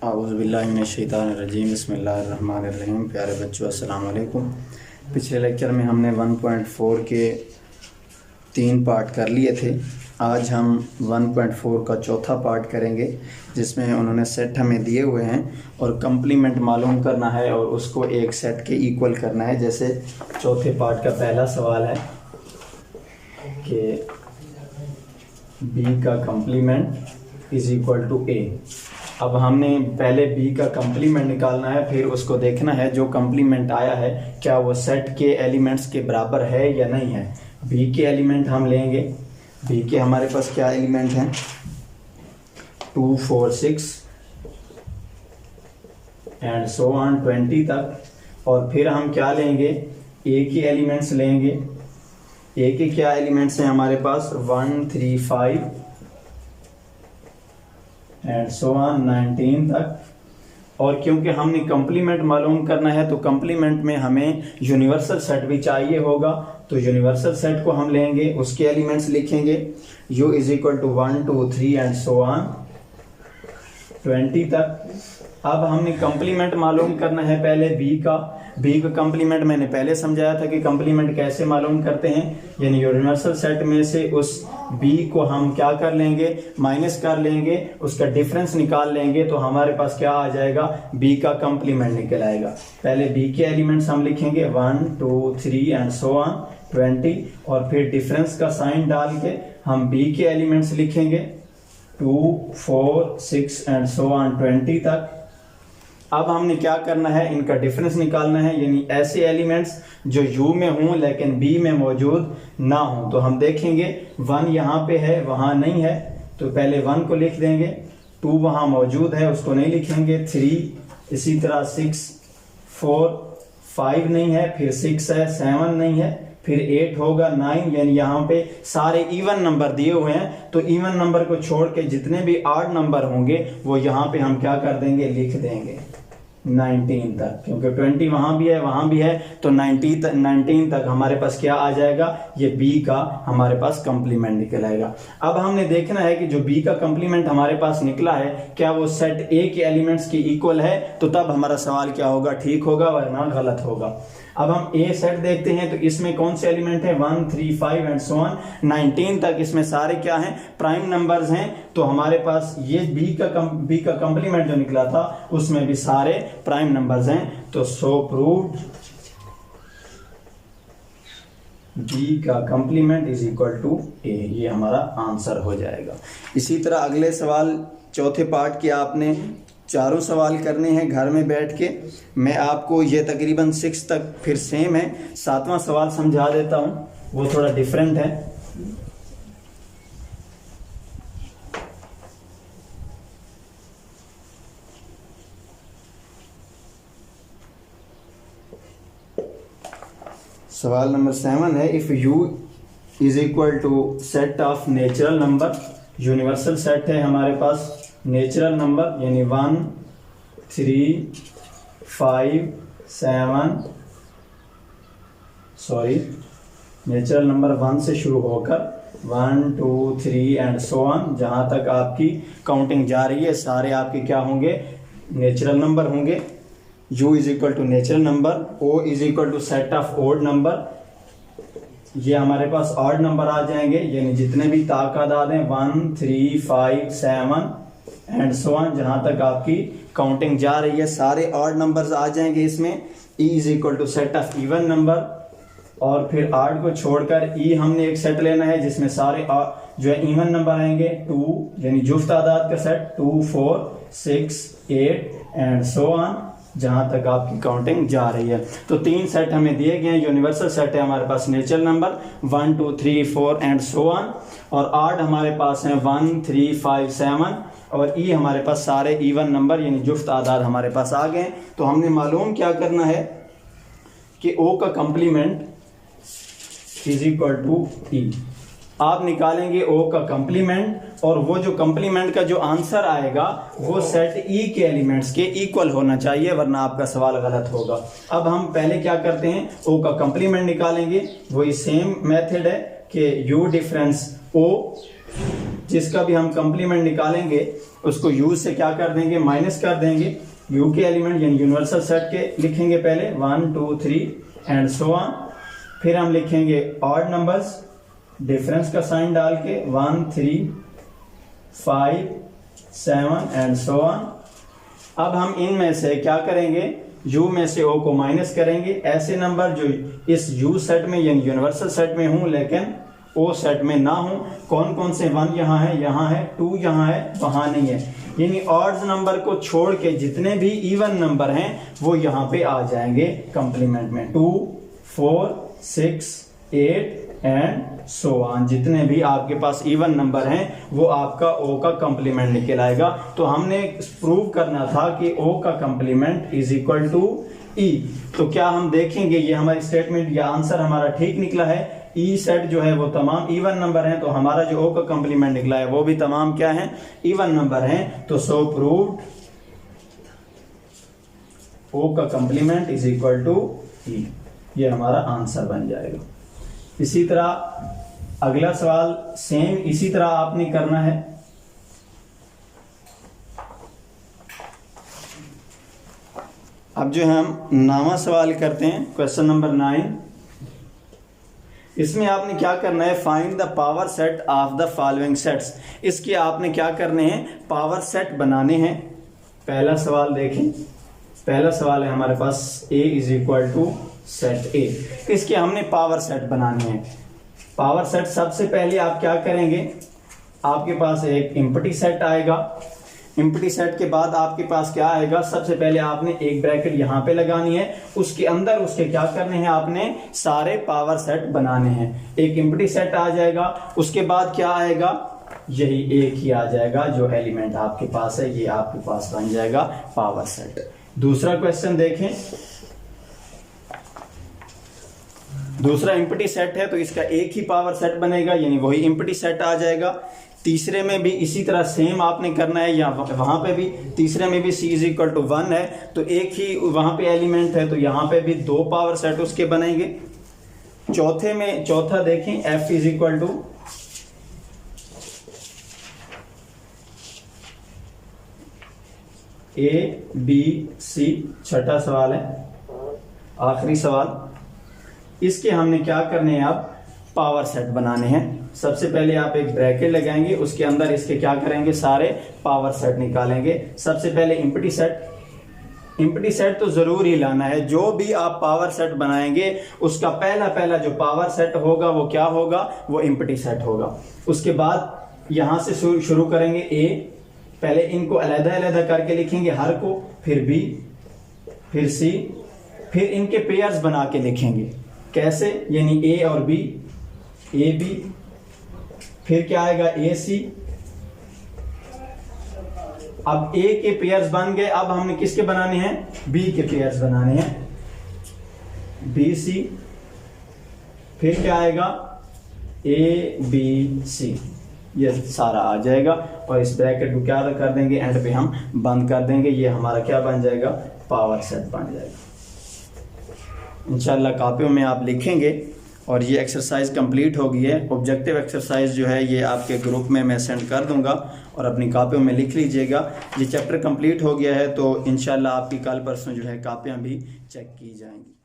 औज़ुबिल्लाहिमिनश्शैतानिर्रजीम बिस्मिल्लाहिर्रहमानिर्रहीम। प्यारे बच्चों अस्सलाम वालेकुम। पिछले लेक्चर में हमने 1.4 के 3 पार्ट कर लिए थे। आज हम 1.4 का चौथा पार्ट करेंगे, जिसमें उन्होंने सेट हमें दिए हुए हैं और कम्प्लीमेंट मालूम करना है और उसको एक सेट के इक्वल करना है। जैसे चौथे पार्ट का पहला सवाल है कि बी का कम्प्लीमेंट इज़ इक्वल टू ए। अब हमने पहले बी का कम्प्लीमेंट निकालना है, फिर उसको देखना है जो कम्प्लीमेंट आया है क्या वो सेट के एलिमेंट्स के बराबर है या नहीं है। बी के एलिमेंट हम लेंगे। बी के हमारे पास क्या एलिमेंट हैं, 2, 4, 6 एंड सो ऑन 20 तक। और फिर हम क्या लेंगे, ए के एलिमेंट्स लेंगे। ए के क्या एलिमेंट्स हैं हमारे पास, 1, 3, 5 एंड सो ऑन 19 तक। और क्योंकि हमने कम्प्लीमेंट मालूम करना है तो कम्प्लीमेंट में हमें यूनिवर्सल सेट भी चाहिए होगा, तो यूनिवर्सल सेट को हम लेंगे, उसके एलिमेंट्स लिखेंगे u is equal to 1, 2, 3 and so on 20 तक। अब हमने कम्प्लीमेंट मालूम करना है पहले बी का। बी का कम्प्लीमेंट मैंने पहले समझाया था कि कम्प्लीमेंट कैसे मालूम करते हैं, यानी यूनिवर्सल सेट में से उस बी को हम क्या कर लेंगे, माइनस कर लेंगे, उसका डिफरेंस निकाल लेंगे, तो हमारे पास क्या आ जाएगा, बी का कम्प्लीमेंट निकल आएगा। पहले बी के एलिमेंट्स हम लिखेंगे 1, 2, 3 एंड सो ऑन 20, और फिर डिफरेंस का साइन डाल के हम बी के एलिमेंट्स लिखेंगे 2, 4, 6 एंड सो ऑन 20 तक। अब हमने क्या करना है, इनका डिफरेंस निकालना है, यानी ऐसे एलिमेंट्स जो u में हों लेकिन b में मौजूद ना हों। तो हम देखेंगे 1 यहाँ पे है, वहाँ नहीं है, तो पहले 1 को लिख देंगे। 2 वहाँ मौजूद है, उसको नहीं लिखेंगे। 3 इसी तरह 6, 4, 5 नहीं है, फिर 6 है, 7 नहीं है, फिर 8 होगा, 9, यानी यहाँ पे सारे इवन नंबर दिए हुए हैं। तो इवन नंबर को छोड़ के जितने भी ऑड नंबर होंगे वो यहाँ पे हम क्या कर देंगे, लिख देंगे 19 तक, क्योंकि 20 वहां भी है वहां भी है, तो 19 तक हमारे पास क्या आ जाएगा, ये बी का हमारे पास कम्प्लीमेंट निकल आएगा। अब हमने देखना है कि जो बी का कम्प्लीमेंट हमारे पास निकला है क्या वो सेट ए के एलिमेंट्स के इक्वल है, तो तब हमारा सवाल क्या होगा, ठीक होगा, वरना गलत होगा। अब हम ए सेट देखते हैं, तो इसमें कौन से एलिमेंट है, 1, 3, 5 एंड सो ऑन 19 तक। इसमें सारे क्या हैं, प्राइम नंबर्स हैं। तो हमारे पास ये बी का कंप्लीमेंट जो निकला था उसमें भी सारे प्राइम नंबर्स हैं। तो सो प्रूव्ड बी का कंप्लीमेंट इज इक्वल टू ए, ये हमारा आंसर हो जाएगा। इसी तरह अगले सवाल चौथे पार्ट के आपने चारों सवाल करने हैं घर में बैठ के। मैं आपको ये तकरीबन 6 तक फिर सेम है, 7वां सवाल समझा देता हूँ, वो थोड़ा डिफरेंट है। सवाल नंबर 7 है, if u is equal to set of natural number. Universal set है हमारे पास नेचुरल नंबर, यानी 1, 3, 5, 7, नेचुरल नंबर 1 से शुरू होकर 1, 2, 3 एंड सो ऑन, जहां तक आपकी काउंटिंग जा रही है सारे आपके क्या होंगे, नेचुरल नंबर होंगे। u is equal to natural number, o is equal to set of odd number, ये हमारे पास ऑड नंबर आ जाएंगे, यानी जितने भी तादाद हैं 1, 3, 5, 7 एंड सो ऑन, जहां तक आपकी काउंटिंग जा रही है सारे ऑड नंबर्स आ जाएंगे इसमें। e is equal to set of even number, और फिर ऑड को छोड़कर e हमने एक सेट लेना है जिसमें सारे जो है इवन नंबर आएंगे, 2 यानी जुफ्त तादाद का सेट, 2, 4, 6, 8 एंड सो ऑन, जहां तक आपकी काउंटिंग जा रही है। तो 3 सेट हमें दिए गए हैं। यूनिवर्सल सेट है हमारे पास natural number 1, 2, 3, 4 and so on, और ऑड हमारे पास है 1, 3, 5, 7, और ई हमारे पास सारे इवन नंबर यानी जुफ्त आदाद हमारे पास आ गए। तो हमने मालूम क्या करना है कि ओ का कंप्लीमेंट इज इक्वल टू ई। आप निकालेंगे ओ का कंप्लीमेंट, और वो जो कंप्लीमेंट का जो आंसर आएगा वो सेट ई के एलिमेंट्स के इक्वल होना चाहिए, वरना आपका सवाल गलत होगा। अब हम पहले क्या करते हैं, ओ का कंप्लीमेंट निकालेंगे। वही सेम मेथड है कि यू डिफरेंस ओ, जिसका भी हम कंप्लीमेंट निकालेंगे उसको यू से क्या कर देंगे, माइनस कर देंगे। यू के एलिमेंट यानी यूनिवर्सल सेट के लिखेंगे पहले 1 2 3 एंड सो ऑन। फिर हम लिखेंगे ऑड नंबर्स, डिफरेंस का साइन डाल के 1 3 5 7 एंड सो ऑन। अब हम इनमें से क्या करेंगे, u में से o को माइनस करेंगे। ऐसे नंबर जो इस u सेट में यानी यूनिवर्सल सेट में हूं लेकिन o सेट में ना हूं, कौन कौन से, 1 यहाँ है, 2 यहाँ है, वहां नहीं है। यानी ऑड्स नंबर को छोड़ के जितने भी इवन नंबर हैं वो यहाँ पे आ जाएंगे कंप्लीमेंट में। 2 4 6 8 एंड सो ऑन। जितने भी आपके पास इवन नंबर हैं वो आपका ओ का कंप्लीमेंट निकल आएगा। तो हमने प्रूव करना था कि ओ का कंप्लीमेंट इज इक्वल टू ई। तो क्या हम देखेंगे ये हमारी स्टेटमेंट या आंसर हमारा ठीक निकला है। ई सेट जो है वो तमाम इवन नंबर हैं, तो हमारा जो ओ का कंप्लीमेंट निकला है वो भी तमाम क्या है, इवन नंबर हैं। तो सो प्रूव्ड ओ का कंप्लीमेंट इज इक्वल टू ई, ये हमारा आंसर बन जाएगा। इसी तरह अगला सवाल सेम इसी तरह आपने करना है। अब जो है हम नामा सवाल करते हैं, क्वेश्चन नंबर 9। इसमें आपने क्या करना है, find the power set of the following sets. इसके आपने क्या करने हैं, पावर सेट बनाने हैं। पहला सवाल देखें, पहला सवाल है हमारे पास a is equal to set A. इसके हमने पावर सेट बनाने हैं। पावर सेट सबसे पहले आप क्या करेंगे, आपके पास एक एम्प्टी सेट आएगा। एम्प्टी सेट के बाद आपके पास क्या आएगा, सबसे पहले आपने एक ब्रैकेट यहां पे लगानी है, उसके अंदर उसके क्या करने हैं, आपने सारे पावर सेट बनाने हैं। एक एम्प्टी सेट आ जाएगा, उसके बाद क्या आएगा, यही एक ही आ जाएगा जो एलिमेंट आपके पास है, ये आपके पास बन जाएगा पावर सेट। दूसरा क्वेश्चन देखें, दूसरा एम्प्टी सेट है तो इसका एक ही पावर सेट बनेगा यानी वही एम्प्टी सेट आ जाएगा। तीसरे में भी इसी तरह सेम आपने करना है, या वहां पे भी तीसरे में भी c इज इक्वल टू 1 है तो एक ही वहां पे एलिमेंट है तो यहां पे भी 2 पावर सेट उसके बनेंगे। चौथे में, चौथा देखें f is equal to a b c, छठा सवाल है, आखिरी सवाल। इसके हमने क्या करने हैं, अब पावर सेट बनाने हैं। सबसे पहले आप एक ब्रैकेट लगाएंगे, उसके अंदर इसके क्या करेंगे, सारे पावर सेट निकालेंगे। सबसे पहले एम्प्टी सेट, एम्प्टी सेट तो जरूर ही लाना है। जो भी आप पावर सेट बनाएंगे उसका पहला पहला जो पावर सेट होगा वो क्या होगा, वो एम्प्टी सेट होगा। उसके बाद यहां से शुरू करेंगे a, पहले इनको अलग-अलग करके लिखेंगे हर को, फिर b, फिर c, फिर इनके पेयर्स बना के लिखेंगे। कैसे, यानी a और b, a b, फिर क्या आएगा a c। अब a के पेयर्स बन गए, अब हमने किसके बनाने हैं, b के पेयर्स बनाने हैं, b c, फिर क्या आएगा a b c, ये सारा आ जाएगा। और इस ब्रैकेट को क्या कर देंगे, एंड पे हम बंद कर देंगे। ये हमारा क्या बन जाएगा, पावर सेट बन जाएगा। इंशाल्लाह कॉपियों में आप लिखेंगे और ये एक्सरसाइज कंप्लीट हो गई है। ऑब्जेक्टिव एक्सरसाइज जो है ये आपके ग्रुप में मैं सेंड कर दूंगा और अपनी कॉपियों में लिख लीजिएगा। ये चैप्टर कंप्लीट हो गया है तो इंशाल्लाह आपकी कल परसों जो है कॉपियाँ भी चेक की जाएंगी।